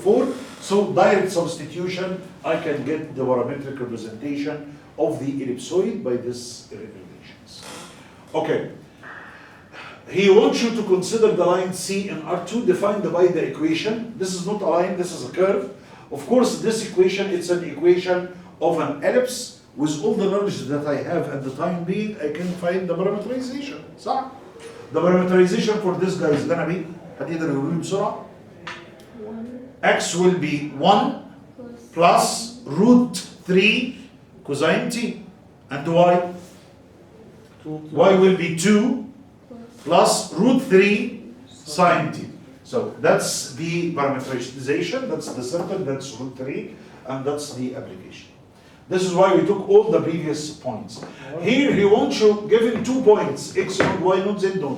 4. So direct substitution, I can get the parametric representation of the ellipsoid by this relations. Okay. He wants you to consider the line C in R2 defined by the equation. This is not a line, this is a curve. Of course, this equation, it's an equation of an ellipse. With all the knowledge that I have at the time being, I can find the parametrization. صح? The parametrization for this guy is gonna be, هتقدر يقولوا بسرعة? X will be 1 plus root 3 cosine t. And y? Y will be 2 plus root 3 sine t. So that's the parameterization, that's the simple, that's root 3, and that's the application. This is why we took all the previous points. Here he wants you given 2 points, x1, y0, z0.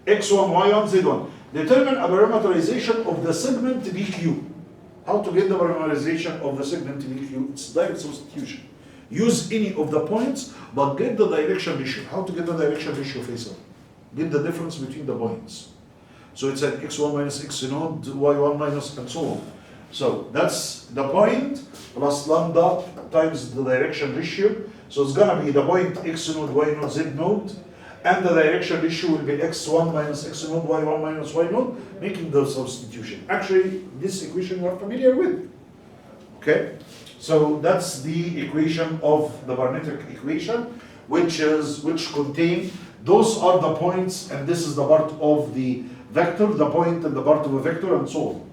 x1, y1, z1. Determine a parameterization of the segment BQ. How to get the parameterization of the segment BQ? It's direct substitution. Use any of the points, but get the direction ratio. How to get the direction ratio, Faisal? Get the difference between the points. So it's an x1 minus x node, y1 minus, and so on. So that's the point plus lambda times the direction ratio. So it's gonna be the point x node, y node, z node, and the direction ratio will be x1 minus x node, y1 minus y node, making the substitution. Actually, this equation you are familiar with. Okay? So that's the equation of the parametric equation, which contain, those are the points, and this is the part of the vector, the point and the part of a vector, and so on.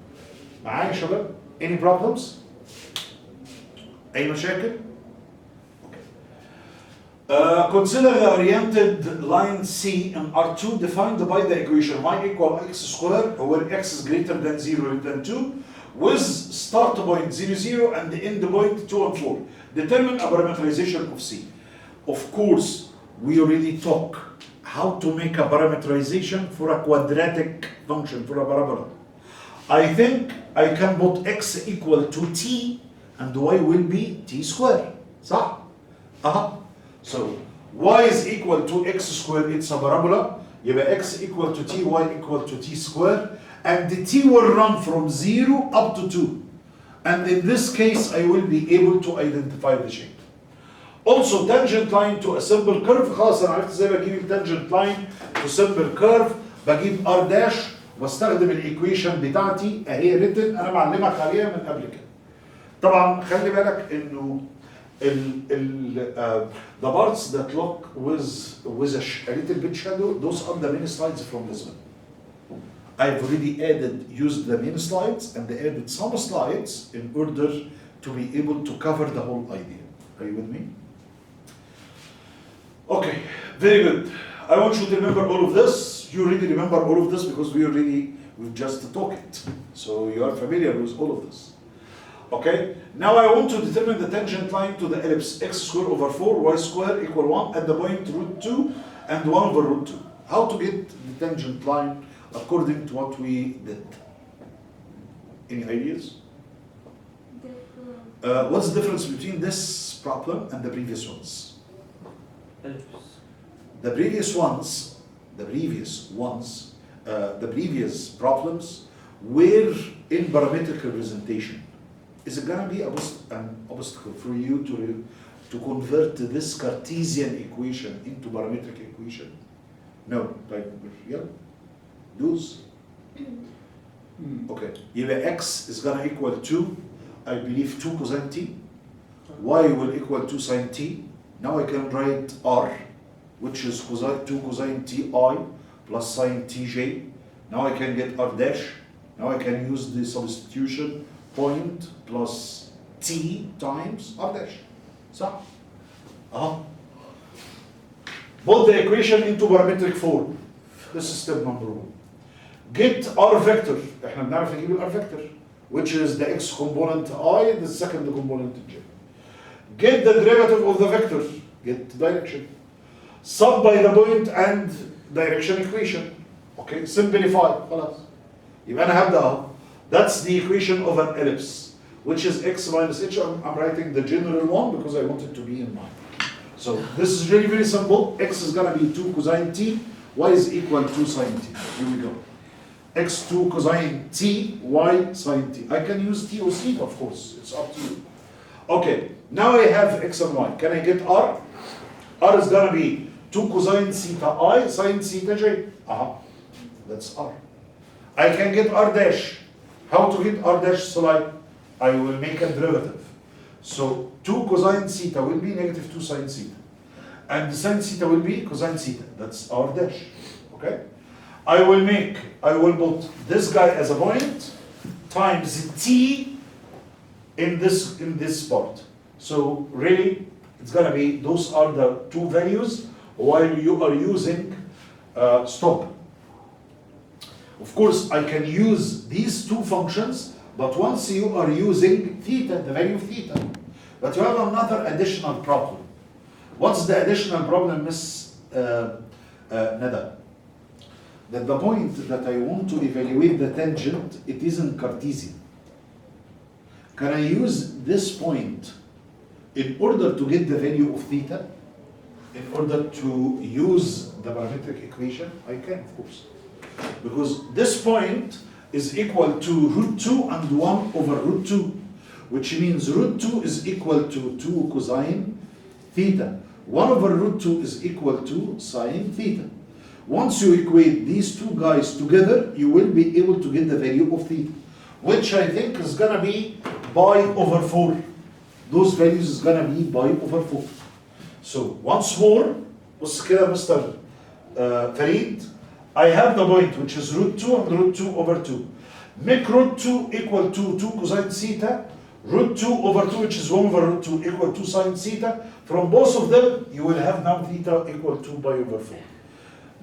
معايا يا شباب؟ Any problems? أي مشاكل؟ Okay. Consider the oriented line C in R2 defined by the equation y equal x squared, where x is greater than 0 than 2, with start point 0, 0 and the end point 2 and 4. Determine a parameterization of C. Of course, we already talked how to make a parameterization for a quadratic function, for a parabola. I think I can put x equal to t and y will be t squared. صح? So y is equal to x squared, it's a parabola. يبقى x equal to t, y equal to t squared. And the t will run from 0 up to 2. And in this case, I will be able to identify the shape. Also, tangent line to a simple curve. خلاص أنا عرفت إزاي بجيب tangent line to simple curve. بجيب r dash واستخدم الايكويشن بتاعتي اهي ريتن، انا معلمك عليها من قبل كده. طبعا خلي بالك انه the parts that look with a little bit shadow, those are the main slides from this one. I've already used the main slides and added some slides in order to be able to cover the whole idea. Are you with me? Okay, very good. I want you to remember all of this. You already remember all of this because we've just talked it. So you are familiar with all of this. Okay, now I want to determine the tangent line to the ellipse x squared over 4, y squared equal 1 at the point root 2 and 1 over root 2. How to get the tangent line according to what we did? Any ideas? What's the difference between this problem and the previous ones? Ellipse. The previous problems were in parametric representation. Is it going to be an obstacle for you to convert this Cartesian equation into parametric equation? No, like, yeah, those. Okay, either x is going to equal 2, I believe 2 cosine t, y will equal 2 sine t. Now I can write r, which is 2 cosine ti plus sine tj. Now I can get r dash. Now I can use the substitution point plus t times r dash. So, put the equation into parametric form. This is step number 1. Get r vector. احنا بنعرف نجيب ال r vector, which is the x component I, the second component j. Get the derivative of the vector. Get direction. Sub by the point and direction equation. Okay, simplify. خلاص. يبقى أنا هبدأ. That's the equation of an ellipse, which is x minus h. I'm writing the general one because I want it to be in mind. So this is really very simple. X is gonna be 2 cosine t. Y is equal to sine t. Here we go. x2 cosine t, y sine t. I can use t or c, of course, it's up to you. Okay, now I have x and y. Can I get r? R is gonna be 2 cosine theta I sine theta j. That's r. I can get r dash. How to get r dash? So like, I will make a derivative. So 2 cosine theta will be negative 2 sine theta. And the sine theta will be cosine theta. That's r dash. Okay? I will put this guy as a point times t in this part. So really, it's gonna be, those are the two values while you are using stop. Of course, I can use these two functions, but once you are using theta, the value of theta. But you have another additional problem. What's the additional problem, Miss Nada? That the point that I want to evaluate the tangent, it isn't Cartesian. Can I use this point in order to get the value of theta? In order to use the parametric equation? I can, of course. Because this point is equal to root 2 and 1 over root 2, which means root 2 is equal to 2 cosine theta. 1 over root 2 is equal to sine theta. Once you equate these two guys together, you will be able to get the value of theta, which I think is gonna be pi over 4. Those values is gonna be pi over 4. So once more, بص كده Mr. Farid, I have the point which is root 2 and root 2 over 2. Make root 2 equal to 2 cosine theta, root 2 over 2, which is 1 over root 2, equal to sine theta. From both of them, you will have now theta equal to pi over 4.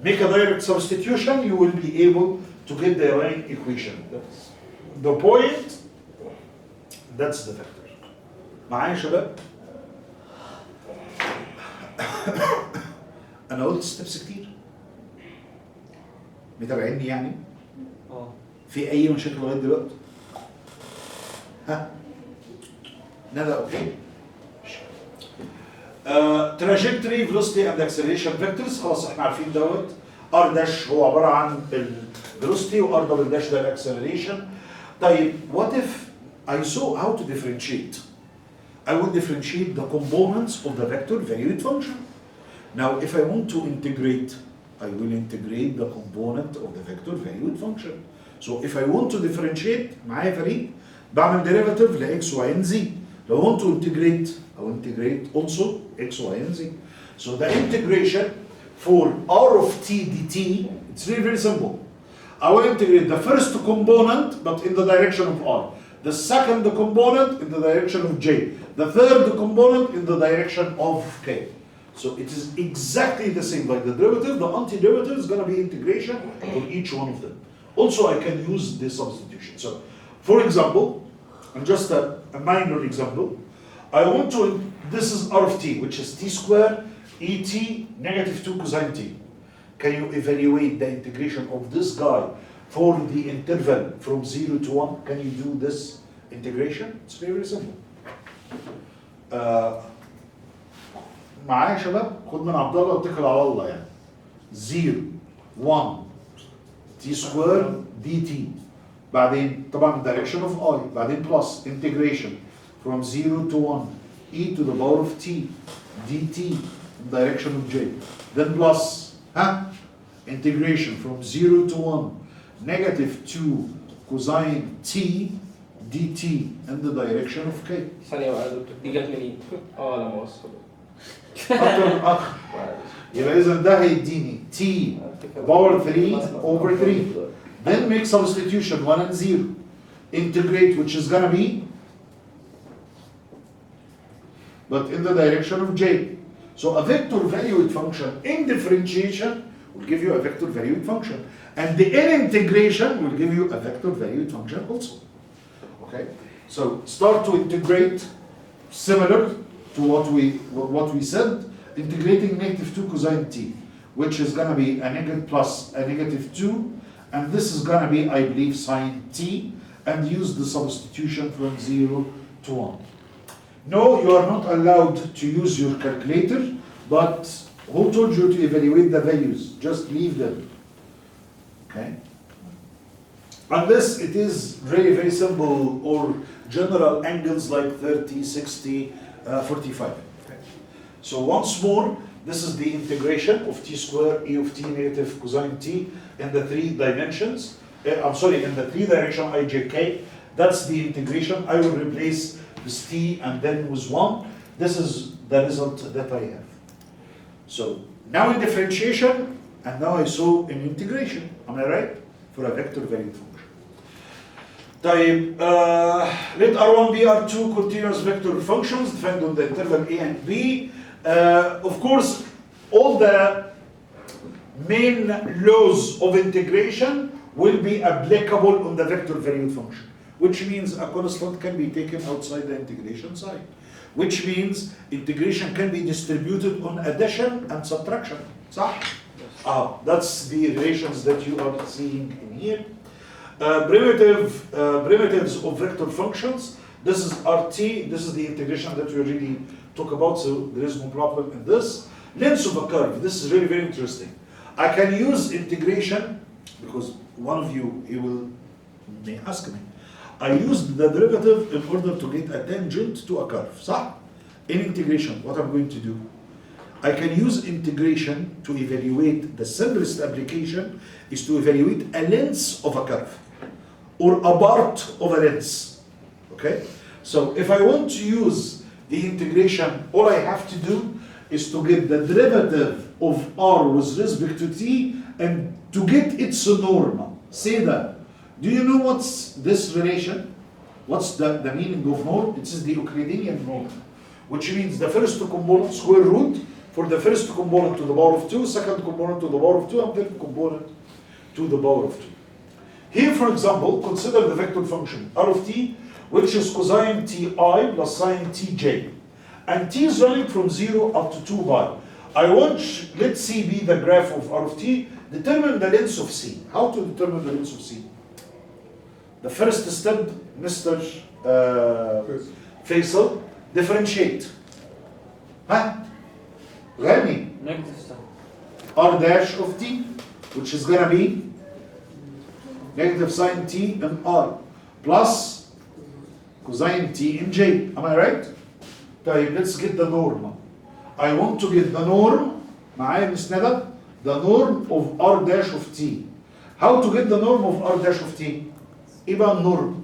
Make a direct substitution, you will be able to get the line equation. That's the point, that's the vector. معايا يا شباب؟ أنا قلت ستيبس كتير. متابعيني يعني؟ في أي مشاكل لغاية دلوقتي؟ ها؟ ندى أوكي. trajectory, velocity and acceleration vectors خلاص احنا عارفين دوت. R dash هو عبارة عن ال velocity و R double dash ده acceleration. طيب what if I saw how to differentiate? I will differentiate the components of the vector valued function. Now if I want to integrate, I will integrate the component of the vector valued function. So if I want to differentiate, معايا فريق بعمل derivative ل x, y and z. لو I want to integrate, I will integrate also x, y and z. So the integration for r of t dt, it's really very simple. I will integrate the first component but in the direction of r, the second component in the direction of j, the third component in the direction of k. So it is exactly the same like the derivative. The antiderivative is going to be integration for each one of them. Also, I can use this substitution. So, for example, and just a minor example, I want to, this is r of t, which is t squared et negative 2 cosine t. Can you evaluate the integration of this guy for the interval from 0 to 1? Can you do this integration? It's very simple. معايا يا شباب؟ خد من عبد الله واتكل على الله يعني. 0 1 t squared dt. بعدين طبعا direction of I. بعدين plus integration from 0 to 1 e to the power of t dt direction of j. Then plus integration from 0 to 1 negative 2 cosine t dt in the direction of k. ثانية بقى يا دكتور دي جت منين؟ لا موصل. أكتر يبقى إذا ده هيديني t power 3 over 3. Then make substitution 1 and 0. Integrate, which is gonna be, but in the direction of j. So a vector valued function in differentiation will give you a vector valued function, and the in integration will give you a vector valued function also. Okay, so start to integrate similar to what we said, integrating negative 2 cosine t, which is going to be a negative plus a negative 2, and this is going to be, I believe, sine t, and use the substitution from 0 to 1. No, you are not allowed to use your calculator, but who told you to evaluate the values? Just leave them. Okay? unless it is very, very simple or general angles like 30, 60, 45. So once more, this is the integration of t square e of t negative cosine t in the 3 dimensions. I'm sorry, in the 3 direction ijk. That's the integration. I will replace this t and then with 1. This is the result that I have. So now in differentiation, and now I saw in integration. Am I right? For a vector valued function. طيب, let R1 be R2 continuous vector functions defined on the interval A and B. Of course, all the main laws of integration will be applicable on the vector valued function, which means a constant can be taken outside the integration side, which means integration can be distributed on addition and subtraction. صح? That's the relations that you are seeing in here. Primitives of vector functions. This is RT. This is the integration that we already talked about, so there is no problem in this. Length of a curve. This is really very interesting. I can use integration because one of you may ask me. I used the derivative in order to get a tangent to a curve. صح? In integration, what I'm going to do? I can use integration to evaluate. The simplest application is to evaluate a length of a curve or a part of a length. Okay? So if I want to use the integration, all I have to do is to get the derivative of r with respect to t and to get its norm. Say that. Do you know what's this relation? What's the meaning of norm? It is the Euclidean norm, which means the first component square root for the first component to the power of 2, second component to the power of 2, and third component to the power of 2. Here, for example, consider the vector function r of t, which is cosine ti plus sine tj. And t is running from 0 up to 2 pi. Let C be the graph of r of t. Determine the length of C. How to determine the length of C? The first step, Mr. Faisal, differentiate. غني. R dash of t, which is gonna be negative sine t in r plus cosine t in j. Am I right? طيب, let's get the norm. I want to get the norm. معايا مس ندى? The norm of r dash of t. How to get the norm of r dash of t? ايه بقى النورم؟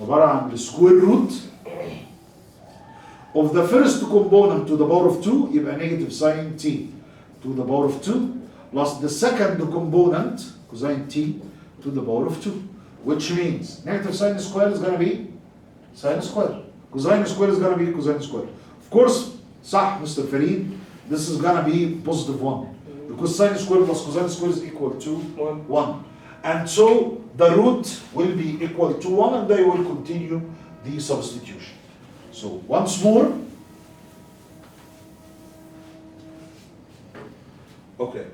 عبارة عن the square root of the first component to the power of 2 يبقى negative sine t to the power of 2 plus the second component cosine t to the power of 2, which means negative sine square is going to be sine square, cosine square is going to be cosine square. Of course, صح Mr. Farid, this is going to be positive 1 because sine square plus cosine square is equal to 1. And so the root will be equal to 1 and they will continue the substitution. So once more, okay.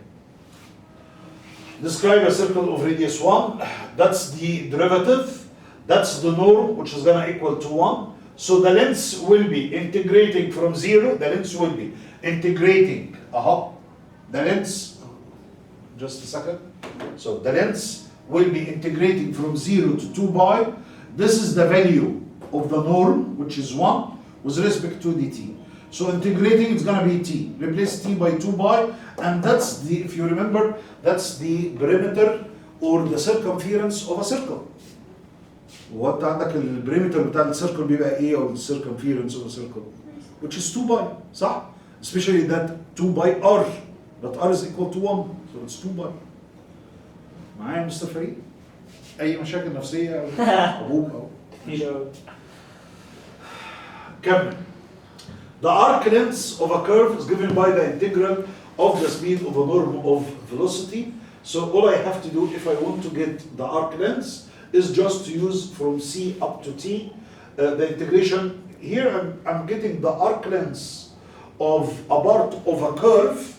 Describe a circle of radius 1. That's the derivative. That's the norm, which is going to equal to 1. So the length will be integrating from 0. The length will be integrating. The length, just a second. So the length will be integrating from 0 to 2 pi. This is the value of the norm, which is 1, with respect to dt. So integrating is going to be t. Replace t by 2 pi, and that's the, if you remember, that's the perimeter or the circumference of a circle. وانت عندك البريمتر بتاع السيركل بيبقى ايه او circumference of a circle, which is 2 pi, صح? Especially that 2 pi r, but r is equal to 1, so it's 2 pi. معايا مستر فريد؟ اي مشاكل نفسيه او ابوك او كمل. The arc length of a curve is given by the integral of the speed of a norm of velocity. So all I have to do if I want to get the arc length is just to use from C up to T. The integration here, I'm getting the arc length of a part of a curve,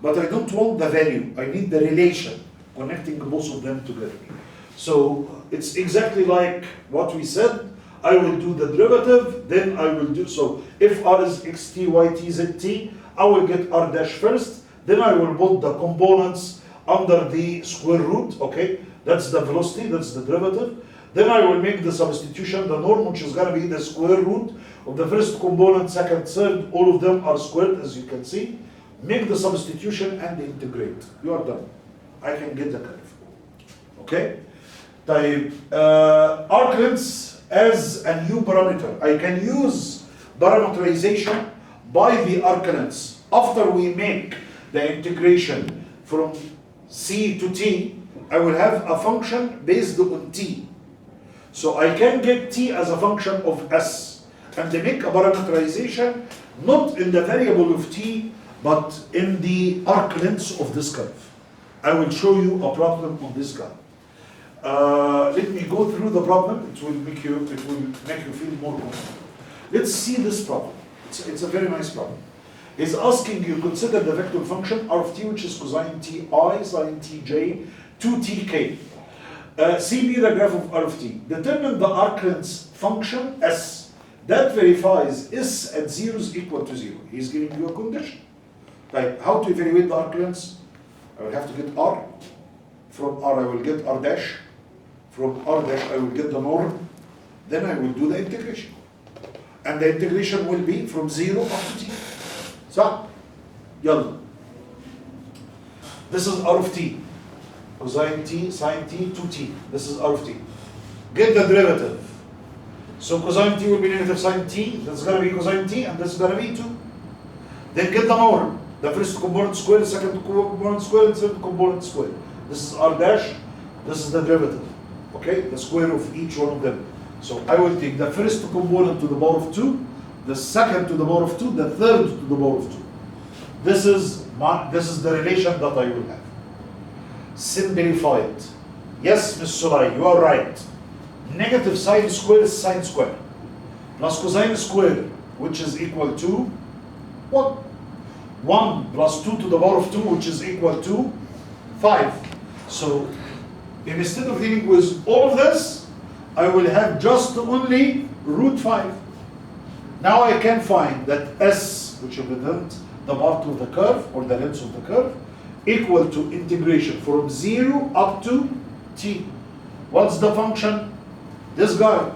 but I don't want the value. I need the relation connecting both of them together. So it's exactly like what we said. I will do the derivative, then I will do, so if r is xt, y, t, z, t, I will get r dash first, then I will put the components under the square root, okay? That's the velocity, that's the derivative. Then I will make the substitution, the norm, which is going to be the square root of the first component, second, third, all of them are squared, as you can see. Make the substitution and integrate. You are done. I can get the curve. Okay? Type arc length as a new parameter. I can use parametrization by the arc length. After we make the integration from C to T, I will have a function based on T. So I can get T as a function of S and they make a parametrization not in the variable of T but in the arc length of this curve. I will show you a problem on this guy. Let me go through the problem. It will make you feel more comfortable. Let's see this problem. It's a very nice problem. It's asking you consider the vector function r of t, which is cosine ti sine tj 2tk. CB the graph of r of t. Determine the arc length function s that verifies s at 0 is equal to 0. He's giving you a condition. Like how to evaluate the arc length? I will have to get r. From r I will get r dash. From r dash I will get the norm. Then I will do the integration. And the integration will be from 0 up to t. So, yalla. This is r of t. Cosine t, sine t, 2t. This is r of t. Get the derivative. So cosine t will be negative sine t. That's going to be cosine t, and this is going to be 2. Then get the norm. The first component squared, second component squared, and third component squared. This is r dash. This is the derivative. Okay? The square of each one of them. So I will take the first component to the power of 2, the second to the power of 2, the third to the power of 2. This is the relation that I will have. Simplify it. Yes, Ms. Sulay, you are right. Negative sine square is sine square. Plus cosine square, which is equal to what? 1 plus 2 to the power of 2, which is equal to 5. So instead of dealing with all of this, I will have just only root 5. Now I can find that S, which represents the part of the curve or the length of the curve, equal to integration from 0 up to t. What's the function? This guy,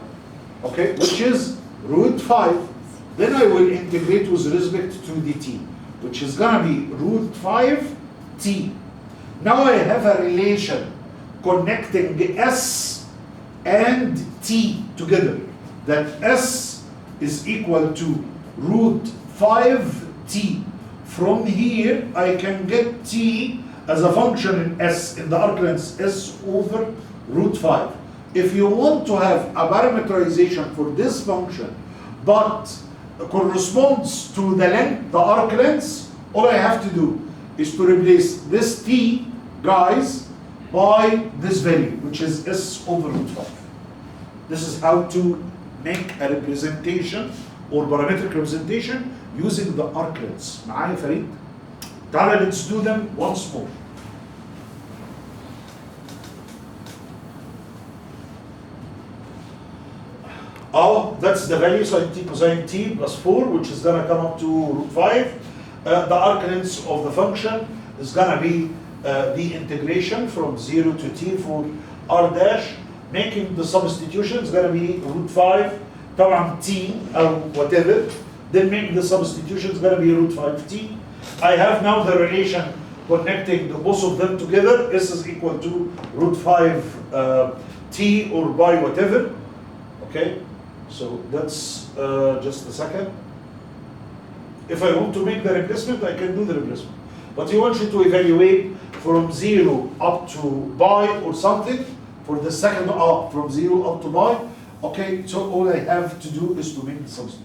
okay, which is root 5. Then I will integrate with respect to dt, which is gonna be root 5 t. Now I have a relation connecting S and t together, that S is equal to root 5t. From here, I can get t as a function in S, in the arc length S over root 5. If you want to have a parametrization for this function, but corresponds to the length, the arc length, all I have to do is to replace this t, guys, by this value, which is S over root 5. This is how to make a representation or parametric representation using the arc lengths. معايا فريد؟ تعالى let's do them once more. That's the value sine t cosine t plus 4, which is gonna come up to root 5. The arc length of the function is gonna be the integration from 0 to t for r dash. Making the substitution is gonna be root 5 طبعا t or whatever. Then make the substitution is gonna be root 5t. I have now the relation connecting both of them together. S is equal to root 5 t or by whatever. Okay, so that's just a second. If I want to make the replacement, I can do the replacement. But he wants you to evaluate from 0 up to by or something for the second up from 0 up to by. Okay, so all I have to do is to make the substitution.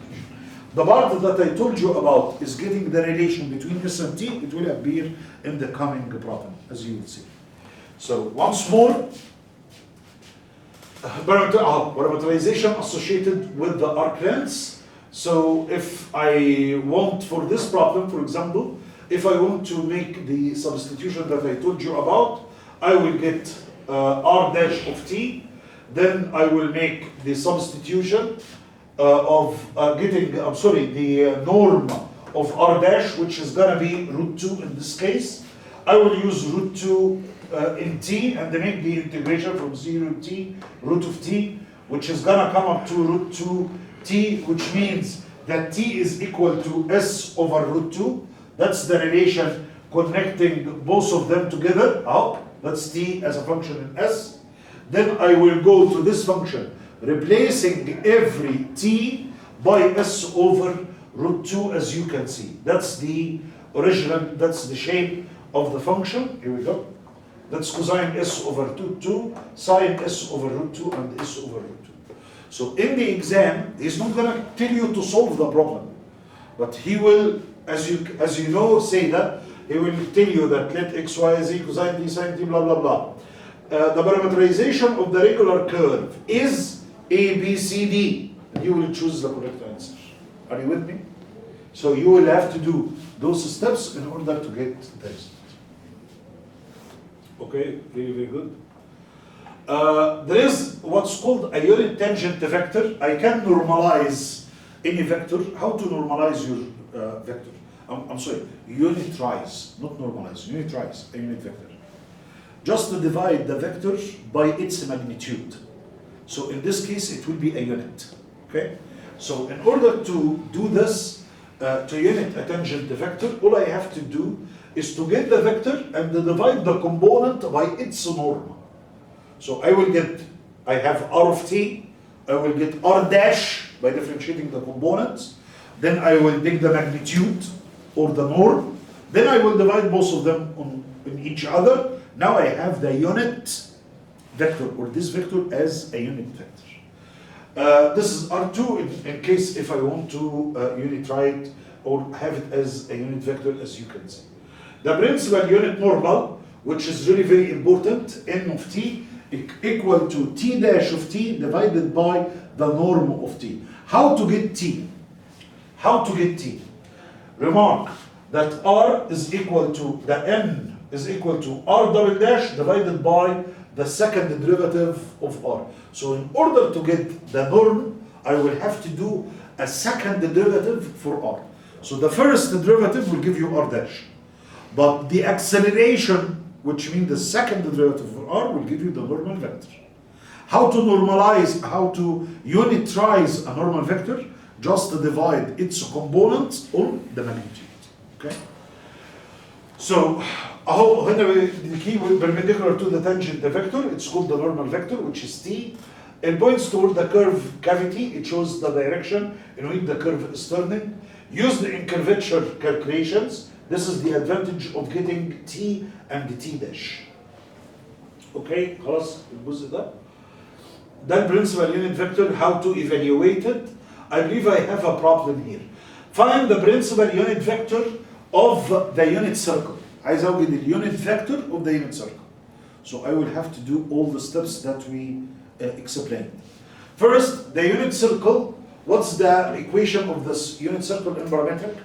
The part that I told you about is getting the relation between S and T. It will appear in the coming problem, as you will see. So once more, parameterization associated with the arc lengths. So if I want, for this problem, for example, if I want to make the substitution that I told you about, I will get r dash of t. Then I will make the substitution of getting, the norm of r dash, which is gonna be root 2 in this case. I will use root 2 in t, and then make the integration from 0 to t, root of t, which is gonna come up to root 2 t, which means that t is equal to s over root 2. That's the relation connecting both of them together. Oh, that's t as a function in s. Then I will go to this function, replacing every t by s over root 2, as you can see. That's the original, that's the shape of the function. Here we go. That's cosine s over root 2, sine s over root 2, and s over root 2. So in the exam, he's not going to tell you to solve the problem, but he will, as you know, say that, he will tell you that let x, y, z, cosine t, sine t, blah, blah, blah. The parametrization of the regular curve is A, B, C, D. And you will choose the correct answer. Are you with me? So you will have to do those steps in order to get the result. Okay, very, very good. There is what's called a unit tangent vector. I can normalize any vector. How to normalize your vector? I'm sorry, unitrize, not normalize, unitrize a unit vector. Just to divide the vector by its magnitude. So in this case, it will be a unit, okay? So in order to do this, to unit a tangent vector, all I have to do is to get the vector and divide the component by its norm. So I have r of t, I will get r dash by differentiating the components, then I will take the magnitude or the norm, then I will divide both of them on each other. Now I have the unit vector, or this vector as a unit vector. This is R2 in case if I want to unitary it or have it as a unit vector, as you can see. The principal unit normal, which is really very important, n of t equal to t dash of t divided by the norm of t. How to get t? How to get t? Remark that r is equal to, the n is equal to r double dash divided by the second derivative of r. So in order to get the norm, I will have to do a second derivative for r. So the first derivative will give you r dash. But the acceleration, which means the second derivative for r, will give you the normal vector. How to normalize, how to unitrize a normal vector? Just to divide its components on the magnitude. Okay? So, the key perpendicular to the tangent vector, it's called the normal vector, which is t. It points toward the curve cavity. It shows the direction in which the curve is turning. Used in curvature calculations, this is the advantage of getting t and t dash. Okay, خلاص الجزء ده. Then principal unit vector, how to evaluate it. I believe I have a problem here. Find the principal unit vector of the unit circle. عايز اوجد الunit vector of the unit circle. So I will have to do all the steps that we explained. First, the unit circle. What's the equation of this unit circle in parametric?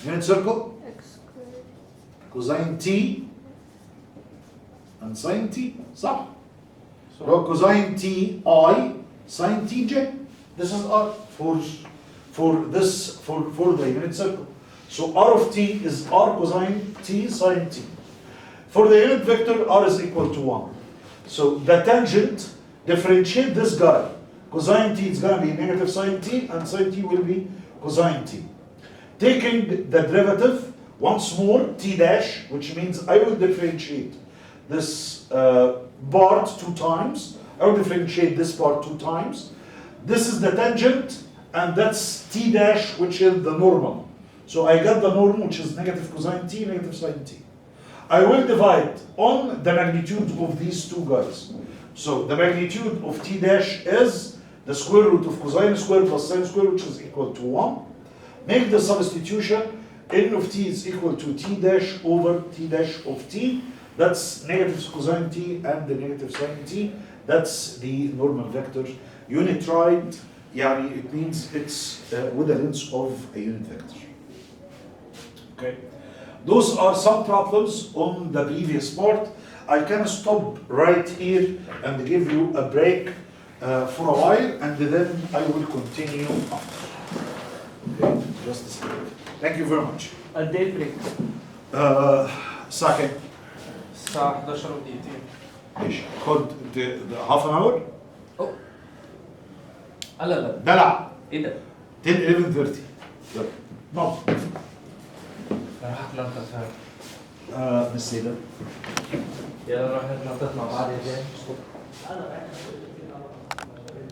Unit circle? X squared. Cosine t and sine t. صح. So cosine t I, sine t j. This is r for the unit circle. So r of t is r cosine t sine t. For the unit vector, r is equal to 1. So the tangent, differentiate this guy. Cosine t is going to be negative sine t, and sine t will be cosine t. Taking the derivative, once more, t dash, which means I will differentiate this part 2 times. I will differentiate this part 2 times. This is the tangent, and that's t dash, which is the normal. So I got the norm, which is negative cosine t, negative sine t. I will divide on the magnitude of these two guys. So the magnitude of t dash is the square root of cosine square plus sine square, which is equal to 1. Make the substitution. N of t is equal to t dash over t dash of t. That's negative cosine t and the negative sine t. That's the normal vector. Unitried, يعني it means it's with the length of a unit vector. Okay. Those are some problems on the previous part. I can stop right here and give you a break for a while, and then I will continue after. Okay, just a second. Thank you very much. A day break. Second. الساعة 11 ودقيقتين. ماشي، خد هاف ان اور. أوه. لا دلع. ايه ده؟ 10 11:30. يلا نقعد. راح اكل انت فاهم. مش سيدة. يلا نروح نتنطط مع بعض يا جاي.